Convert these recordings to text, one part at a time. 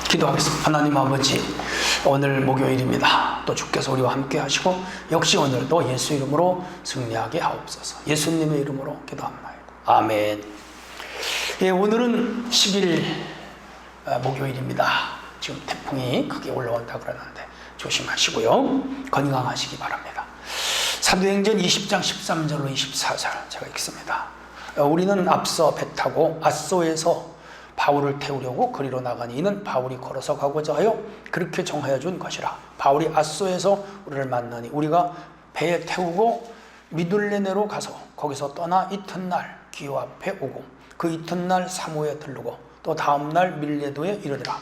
기도하겠습니다. 하나님 아버지, 오늘 목요일입니다. 또 주께서 우리와 함께 하시고 역시 오늘도 예수 이름으로 승리하게 하옵소서. 예수님의 이름으로 기도합니다. 아멘. 예, 오늘은 10일 목요일입니다. 지금 태풍이 크게 올라온다 그러는데 조심하시고요. 건강하시기 바랍니다. 사도행전 20장 13절로 24절 제가 읽습니다. 우리는 앞서 배 타고 앗소에서 바울을 태우려고 그리로 나가니 이는 바울이 걸어서 가고자 하여 그렇게 정하여 준 것이라. 바울이 앗소에서 우리를 만나니 우리가 배에 태우고 미둘레네로 가서 거기서 떠나 이튿날 기호 앞에 오고 그 이튿날 사모에 들르고 또 다음날 밀레도에 이르더라.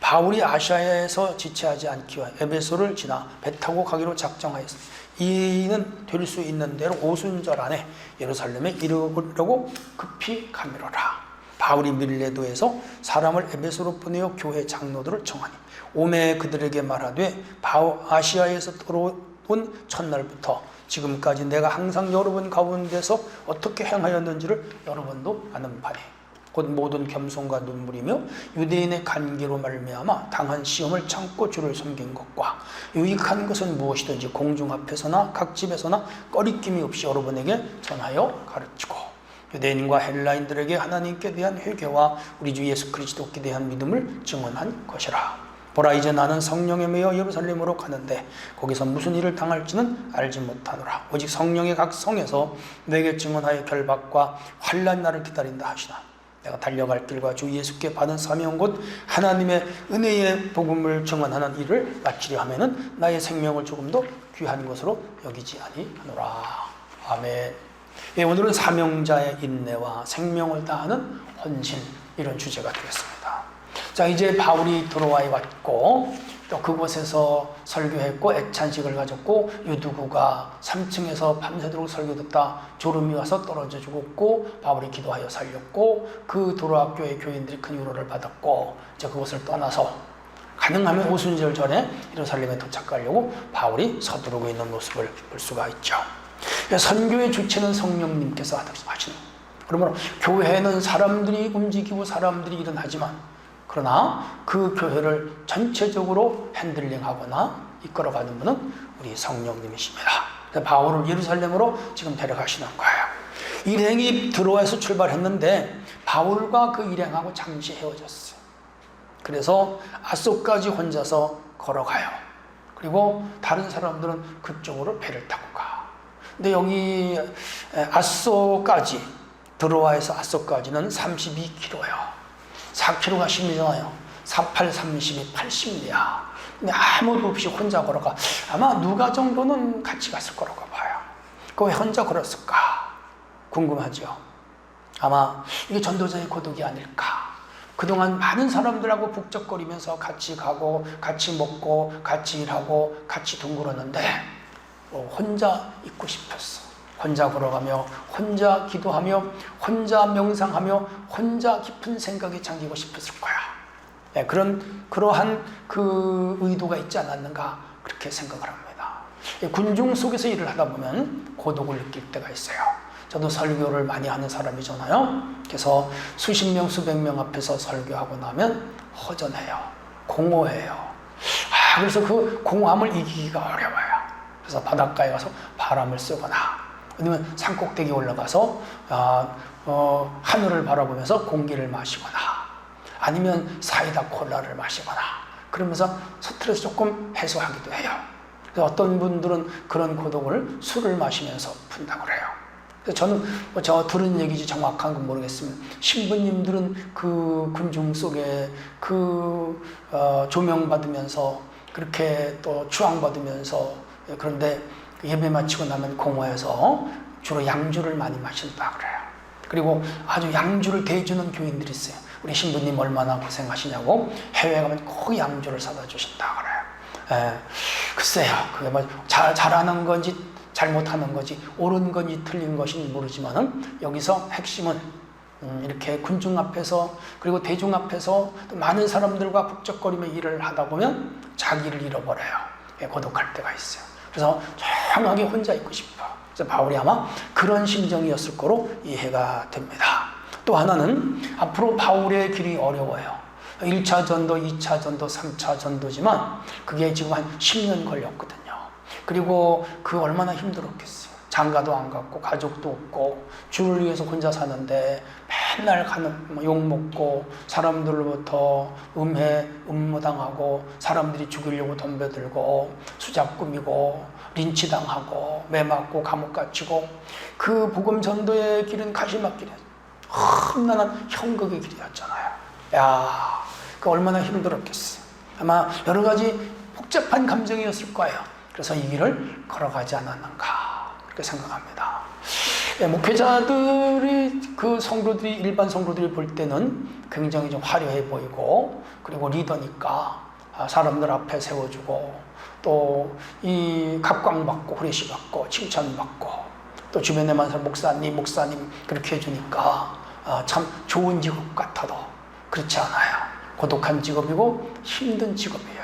바울이 아시아에서 지체하지 않기 위하여 에베소를 지나 배 타고 가기로 작정하였습니다. 이는 될 수 있는 대로 오순절 안에 예루살렘에 이르려고 급히 가미로라. 바울이 밀레도에서 사람을 에베소로 보내어 교회 장로들을 청하니 오매 그들에게 말하되 아시아에서 들어온 첫날부터 지금까지 내가 항상 여러분 가운데서 어떻게 행하였는지를 여러분도 아는 바니 곧 모든 겸손과 눈물이며 유대인의 간계로 말미암아 당한 시험을 참고 주를 섬긴 것과 유익한 것은 무엇이든지 공중 앞에서나 각 집에서나 꺼리낌이 없이 여러분에게 전하여 가르치고 유대인과 헬라인들에게 하나님께 대한 회개와 우리 주 예수 그리스도께 대한 믿음을 증언한 것이라. 보라, 이제 나는 성령에 매여 예루살렘으로 가는데 거기서 무슨 일을 당할지는 알지 못하노라. 오직 성령의 각 성에서 내게 증언하여 결박과 환난 날을 기다린다 하시나 내가 달려갈 길과 주 예수께 받은 사명 곧 하나님의 은혜의 복음을 증언하는 일을 마치려 하면은 나의 생명을 조금 더 귀한 것으로 여기지 아니하노라. 아멘. 예, 오늘은 사명자의 인내와 생명을 다하는 헌신, 이런 주제가 되겠습니다. 자, 이제 바울이 드로아에 왔고 또 그곳에서 설교했고 애찬식을 가졌고 유두구가 3층에서 밤새도록 설교듣다 졸음이 와서 떨어져 죽었고 바울이 기도하여 살렸고 그 드로아 교회 교인들이 큰 위로를 받았고 이제 그곳을 떠나서 가능하면 오순절 전에 예루살렘에 도착하려고 바울이 서두르고 있는 모습을 볼 수가 있죠. 선교의 주체는 성령님께서 하시는. 그러므로 교회는 사람들이 움직이고 사람들이 일어나지만 그러나 그 교회를 전체적으로 핸들링하거나 이끌어가는 분은 우리 성령님이십니다. 바울을 예루살렘으로 지금 데려가시는 거예요. 일행이 드로아에서 출발했는데 바울과 그 일행하고 잠시 헤어졌어요. 그래서 앗소까지 혼자서 걸어가요. 그리고 다른 사람들은 그쪽으로 배를 타고 가. 근데 여기 앗소까지, 드로아에서 앗소까지는 32km예요. 4km가 10미잖아요. 48, 32, 80미야. 근데 아무도 없이 혼자 걸어가. 아마 누가 정도는 같이 갔을 거라고 봐요. 그 왜 혼자 걸었을까? 궁금하죠? 아마 이게 전도자의 고독이 아닐까? 그동안 많은 사람들하고 북적거리면서 같이 가고, 같이 먹고, 같이 일하고, 같이 둥그렀는데 혼자 있고 싶었어. 혼자 걸어가며 혼자 기도하며 혼자 명상하며 혼자 깊은 생각에 잠기고 싶었을 거야. 네, 그러한 그 의도가 있지 않았는가 그렇게 생각을 합니다. 군중 속에서 일을 하다 보면 고독을 느낄 때가 있어요. 저도 설교를 많이 하는 사람이잖아요. 그래서 수십 명 수백 명 앞에서 설교하고 나면 허전해요. 공허해요. 그래서 그 공허함을 이기기가 어려워요. 그래서 바닷가에 가서 바람을 쐬거나 아니면 산꼭대기에 올라가서 하늘을 바라보면서 공기를 마시거나 아니면 사이다 콜라를 마시거나 그러면서 스트레스 조금 해소하기도 해요. 그래서 어떤 분들은 그런 고독을 술을 마시면서 푼다고 그래요. 그래서 저는 저 들은 얘기지 정확한 건 모르겠으면 신부님들은 그 군중 속에 그 조명받으면서 그렇게 또 추앙받으면서 그런데 예배 마치고 나면 공허해서 주로 양주를 많이 마신다 그래요. 그리고 아주 양주를 대주는 교인들이 있어요. 우리 신부님 얼마나 고생하시냐고 해외에 가면 꼭 양주를 사다 주신다 그래요. 글쎄요, 그게 뭐 잘하는 건지 잘못하는 건지 옳은 건지 틀린 것인지 모르지만은 여기서 핵심은 이렇게 군중 앞에서 그리고 대중 앞에서 또 많은 사람들과 북적거리며 일을 하다 보면 자기를 잃어버려요. 고독할 때가 있어요. 그래서 조용하게 혼자 있고 싶어. 그래서 바울이 아마 그런 심정이었을 거로 이해가 됩니다. 또 하나는 앞으로 바울의 길이 어려워요. 1차 전도, 2차 전도, 3차 전도지만 그게 지금 한 10년 걸렸거든요. 그리고 그 얼마나 힘들었겠어요. 장가도 안 갔고 가족도 없고 주를 위해서 혼자 사는데 맨날 욕먹고 사람들로부터 음모당하고 사람들이 죽이려고 덤벼들고 수작 꾸미고 린치당하고 매 맞고 감옥 갇히고 그 복음 전도의 길은 가시밭길이었어요. 험난한 형극의 길이었잖아요. 야, 그 얼마나 힘들었겠어요. 아마 여러 가지 복잡한 감정이었을 거예요. 그래서 이 길을 걸어가지 않았는가 그렇게 생각합니다. 목회자들이 그 성도들이 일반 성도들이 볼 때는 굉장히 좀 화려해 보이고 그리고 리더니까 사람들 앞에 세워주고 또 이 각광받고 후레쉬 받고 칭찬받고 또 주변에 많은 목사님 그렇게 해주니까 참 좋은 직업 같아도 그렇지 않아요. 고독한 직업이고 힘든 직업이에요.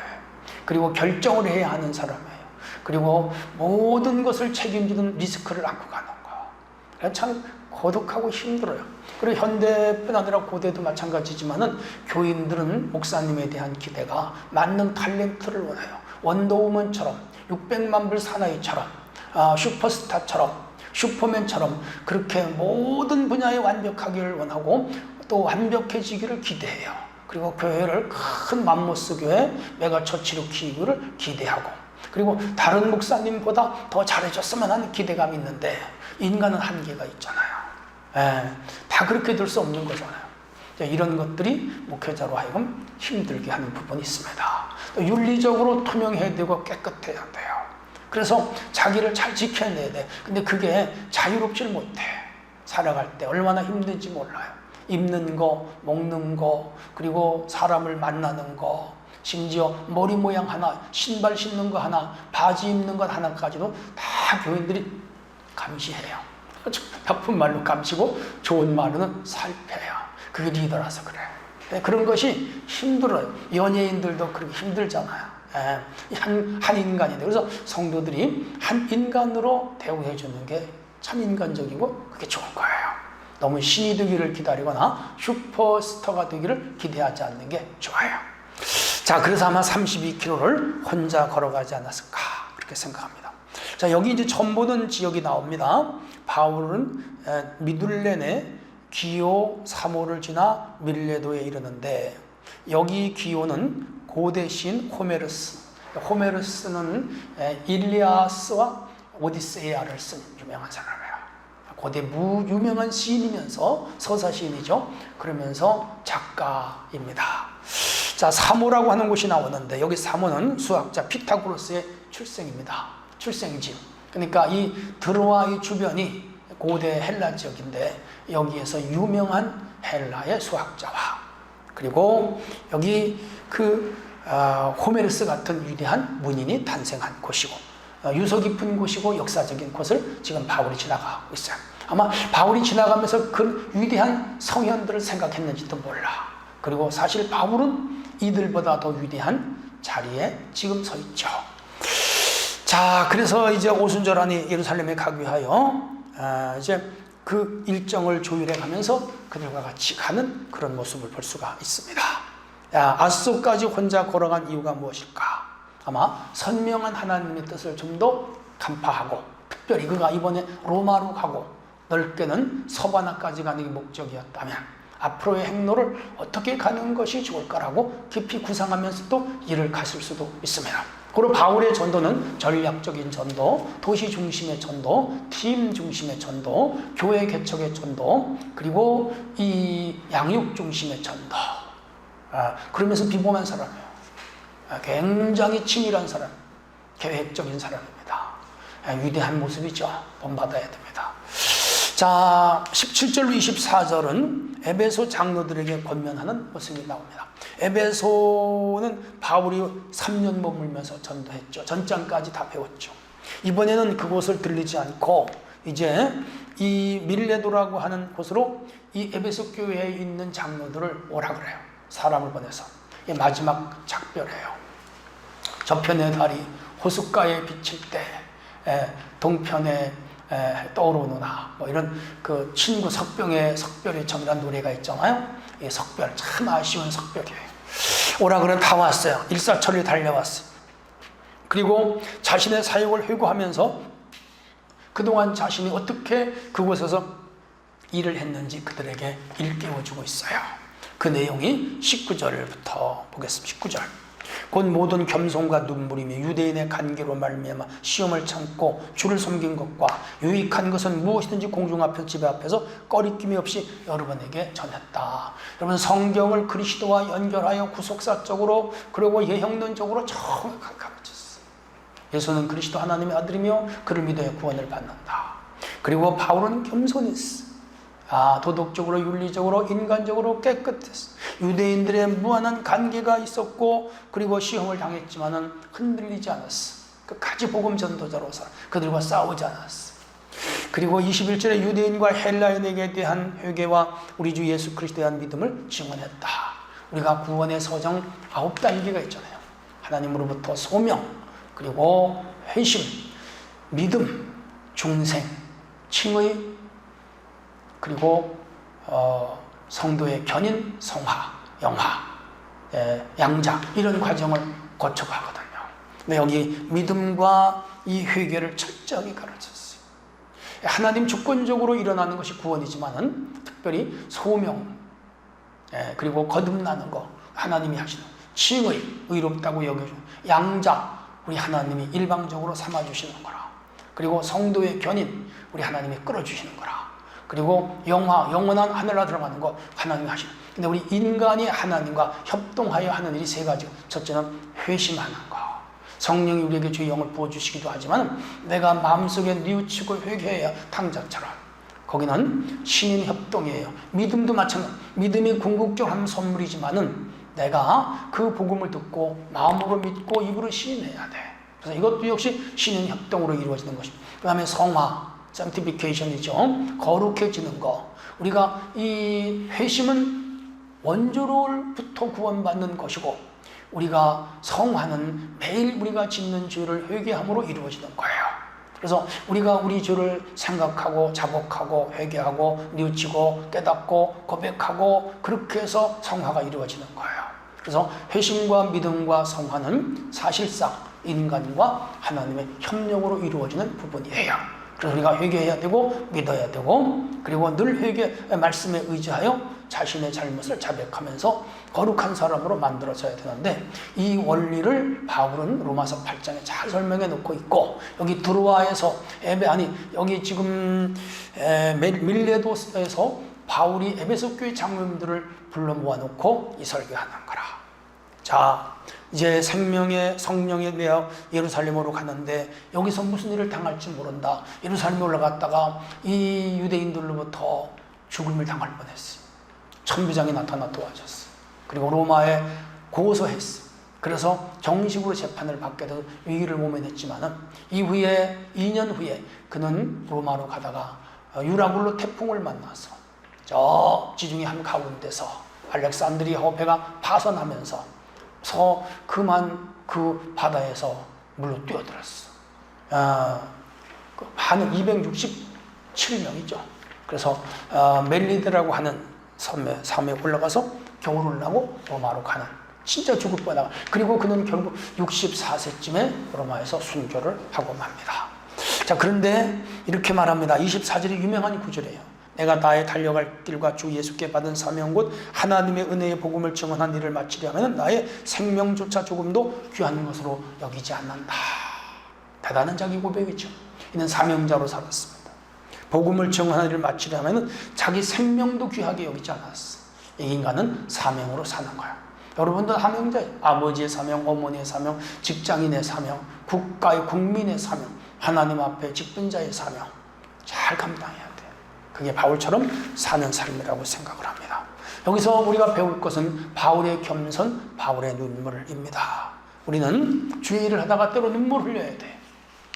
그리고 결정을 해야 하는 사람이에요. 그리고 모든 것을 책임지는 리스크를 안고 가는 거예요. 참 고독하고 힘들어요. 그리고 현대뿐 아니라 고대도 마찬가지지만은 교인들은 목사님에 대한 기대가 맞는 탤런트를 원해요. 원더우먼처럼 600만 불 사나이처럼 슈퍼스타처럼 슈퍼맨처럼 그렇게 모든 분야에 완벽하기를 원하고 또 완벽해지기를 기대해요. 그리고 교회를 큰 맘모스 교회 메가처치로 키우기를 기대하고 그리고 다른 목사님보다 더 잘해줬으면 하는 기대감이 있는데 인간은 한계가 있잖아요. 다 그렇게 될 수 없는 거잖아요. 이런 것들이 목회자로 하여금 힘들게 하는 부분이 있습니다. 또 윤리적으로 투명해야 되고 깨끗해야 돼요. 그래서 자기를 잘 지켜내야 돼. 근데 그게 자유롭지를 못해. 살아갈 때 얼마나 힘든지 몰라요. 입는 거, 먹는 거, 그리고 사람을 만나는 거, 심지어 머리 모양 하나, 신발 신는 거 하나, 바지 입는 것 하나까지도 다 교인들이 감시해요. 나쁜 말로 감시고 좋은 말로는 살펴요. 그게 리더라서 그래요. 그런 것이 힘들어요. 연예인들도 그렇게 힘들잖아요. 한 인간인데. 그래서 성도들이 한 인간으로 대우해 주는 게 참 인간적이고 그게 좋은 거예요. 너무 신이 되기를 기다리거나 슈퍼스타가 되기를 기대하지 않는 게 좋아요. 자, 그래서 아마 32km를 혼자 걸어가지 않았을까 그렇게 생각합니다. 자, 여기 이제 처음 보는 지역이 나옵니다. 바울은 미둘렌의 기오 3호를 지나 밀레도에 이르는데 여기 기오는 고대 시인 호메르스. 호메르스는 일리아스와 오디세이아를 쓴 유명한 사람이에요. 고대 유명한 시인이면서 서사 시인이죠. 그러면서 작가입니다. 자, 사모라고 하는 곳이 나오는데 여기 사모는 수학자 피타고라스의 출생입니다. 출생지. 그러니까 이 드로아 이 주변이 고대 헬라 지역인데 여기에서 유명한 헬라의 수학자와 그리고 여기 호메르스 같은 위대한 문인이 탄생한 곳이고 유서 깊은 곳이고 역사적인 곳을 지금 바울이 지나가고 있어요. 아마 바울이 지나가면서 그 위대한 성현들을 생각했는지도 몰라. 그리고 사실 바울은 이들보다 더 위대한 자리에 지금 서 있죠. 자, 그래서 이제 오순절하니 예루살렘에 가기 위하여 이제 그 일정을 조율해 가면서 그들과 같이 가는 그런 모습을 볼 수가 있습니다. 아소까지 혼자 걸어간 이유가 무엇일까? 아마 선명한 하나님의 뜻을 좀 더 간파하고 특별히 그가 이번에 로마로 가고 넓게는 서바나까지 가는 게 목적이었다면 앞으로의 행로를 어떻게 가는 것이 좋을까라고 깊이 구상하면서도 이를 갔을 수도 있습니다. 그리고 바울의 전도는 전략적인 전도, 도시 중심의 전도, 팀 중심의 전도, 교회 개척의 전도, 그리고 이 양육 중심의 전도. 그러면서 비범한 사람이에요. 굉장히 치밀한 사람, 계획적인 사람입니다. 위대한 모습이죠. 본받아야 됩니다. 자, 17절로 24절은 에베소 장로들에게 권면하는 모습이 나옵니다. 에베소는 바울이 3년 머물면서 전도했죠. 전장까지 다 배웠죠. 이번에는 그곳을 들리지 않고 이제 이 밀레도라고 하는 곳으로 이 에베소 교회에 있는 장로들을 오라 그래요. 사람을 보내서. 마지막 작별이에요. 저편의 달이 호숫가에 비칠 때 동편에 떠오르노나 뭐 이런 그 친구 석병의 석별의 정이라는 노래가 있잖아요. 이 석별 참 아쉬운 석별이에요. 오라 그래 다 왔어요. 일사천리 달려왔어요. 그리고 자신의 사역을 회고하면서 그동안 자신이 어떻게 그곳에서 일을 했는지 그들에게 일깨워주고 있어요. 그 내용이 19절부터 보겠습니다. 19절. 곧 모든 겸손과 눈물이며 유대인의 간계로 말미암아 시험을 참고 주를 섬긴 것과 유익한 것은 무엇이든지 공중 앞에서 지배 앞에서 꺼리낌이 없이 여러분에게 전했다. 여러분, 성경을 그리스도와 연결하여 구속사적으로 그리고 예형론적으로 정확하게 가르쳤어요. 예수는 그리스도 하나님의 아들이며 그를 믿어야 구원을 받는다. 그리고 바울은 겸손했어. 도덕적으로, 윤리적으로, 인간적으로 깨끗했어. 유대인들의 무한한 관계가 있었고, 그리고 시험을 당했지만은 흔들리지 않았어. 끝까지 복음 전도자로 살아. 그들과 싸우지 않았어. 그리고 21절에 유대인과 헬라인에게 대한 회개와 우리 주 예수 그리스도에 대한 믿음을 증언했다. 우리가 구원의 서정 9단계가 있잖아요. 하나님으로부터 소명, 그리고 회심, 믿음, 중생, 칭의, 그리고 성도의 견인, 성화, 영화, 양자, 이런 과정을 거쳐가거든요. 근데 여기 믿음과 이 회개를 철저하게 가르쳤어요. 하나님 주권적으로 일어나는 것이 구원이지만은 특별히 소명, 그리고 거듭나는 거 하나님이 하시는, 칭의, 의롭다고 여겨주는, 양자, 우리 하나님이 일방적으로 삼아주시는 거라. 그리고 성도의 견인, 우리 하나님이 끌어주시는 거라. 그리고 영화, 영원한 하늘나라 들어가는 거 하나님이 하시는. 근데 우리 인간이 하나님과 협동하여 하는 일이 세 가지. 첫째는 회심하는 거. 성령이 우리에게 주의 영을 부어주시기도 하지만 내가 마음속에 뉘우치고 회개해야 탕자처럼. 거기는 신인 협동이에요. 믿음도 마찬가지. 믿음이 궁극적으로 한 선물이지만은 내가 그 복음을 듣고 마음으로 믿고 입으로 시인해야 돼. 그래서 이것도 역시 신인 협동으로 이루어지는 것입니다. 그 다음에 성화, sanctification이죠. 거룩해지는 거. 우리가 이 회심은 원조로부터 구원받는 것이고, 우리가 성화는 매일 우리가 짓는 죄를 회개함으로 이루어지는 거예요. 그래서 우리가 우리 죄를 생각하고 자복하고 회개하고 뉘우치고 깨닫고 고백하고 그렇게 해서 성화가 이루어지는 거예요. 그래서 회심과 믿음과 성화는 사실상 인간과 하나님의 협력으로 이루어지는 부분이에요. 그래서 우리가 회개해야 되고 믿어야 되고, 그리고 늘 회개 말씀에 의지하여 자신의 잘못을 자백하면서 거룩한 사람으로 만들어져야 되는데, 이 원리를 바울은 로마서 8장에 잘 설명해 놓고 있고, 여기 드로아에서 여기 지금 밀레도스에서 바울이 에베소 교회 장로님들을 불러 모아놓고 이 설교하는 거라. 자, 이제 생명의 성령에 대하여 예루살렘으로 가는데 여기서 무슨 일을 당할지 모른다. 예루살렘에 올라갔다가 이 유대인들로부터 죽음을 당할 뻔했어요. 천부장이 나타나 도와줬어. 그리고 로마에 고소했어. 그래서 정식으로 재판을 받게 돼서 위기를 모면했지만은 이후에 2년 후에 그는 로마로 가다가 유라굴로 태풍을 만나서 저 지중해 한가운데서 알렉산드리아호 배가 파선하면서 그만 그 바다에서 물로 뛰어들었어. 한 267명이죠. 그래서 멜리드라고 하는 섬에 올라가서 겨울을 나고 로마로 가는, 진짜 죽을 뻔하고, 그리고 그는 결국 64세쯤에 로마에서 순교를 하고 맙니다. 자, 그런데 이렇게 말합니다. 24절이 유명한 구절이에요. 내가 나의 달려갈 길과 주 예수께 받은 사명 곧 하나님의 은혜의 복음을 증언한 일을 마치려 하면 나의 생명조차 조금도 귀한 것으로 여기지 않는다. 대단한 자기 고백이죠. 이는 사명자로 살았습니다. 복음을 증언한 일을 마치려 하면 자기 생명도 귀하게 여기지 않았어. 이 인간은 사명으로 사는 거야. 여러분도 사명자예요. 아버지의 사명, 어머니의 사명, 직장인의 사명, 국가의 국민의 사명, 하나님 앞에 직분자의 사명 잘 감당해야 돼. 그게 바울처럼 사는 삶이라고 생각을 합니다. 여기서 우리가 배울 것은 바울의 겸손, 바울의 눈물입니다. 우리는 주의 일을 하다가 때로 눈물 흘려야 돼.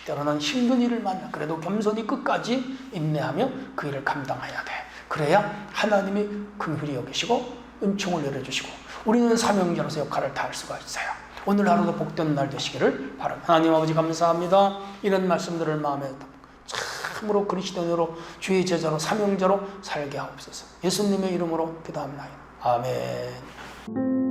때로는 힘든 일을 만나 그래도 겸손히 끝까지 인내하며 그 일을 감당해야 돼. 그래야 하나님이 긍휼히 여기시고 은총을 내려주시고 우리는 사명자로서 역할을 다할 수가 있어요. 오늘 하루도 복된 날 되시기를 바랍니다. 하나님 아버지 감사합니다. 이런 말씀들을 마음에 참으로 그리스도인으로 주의 제자로 사명자로 살게 하옵소서. 예수님의 이름으로 기도합니다. 아멘.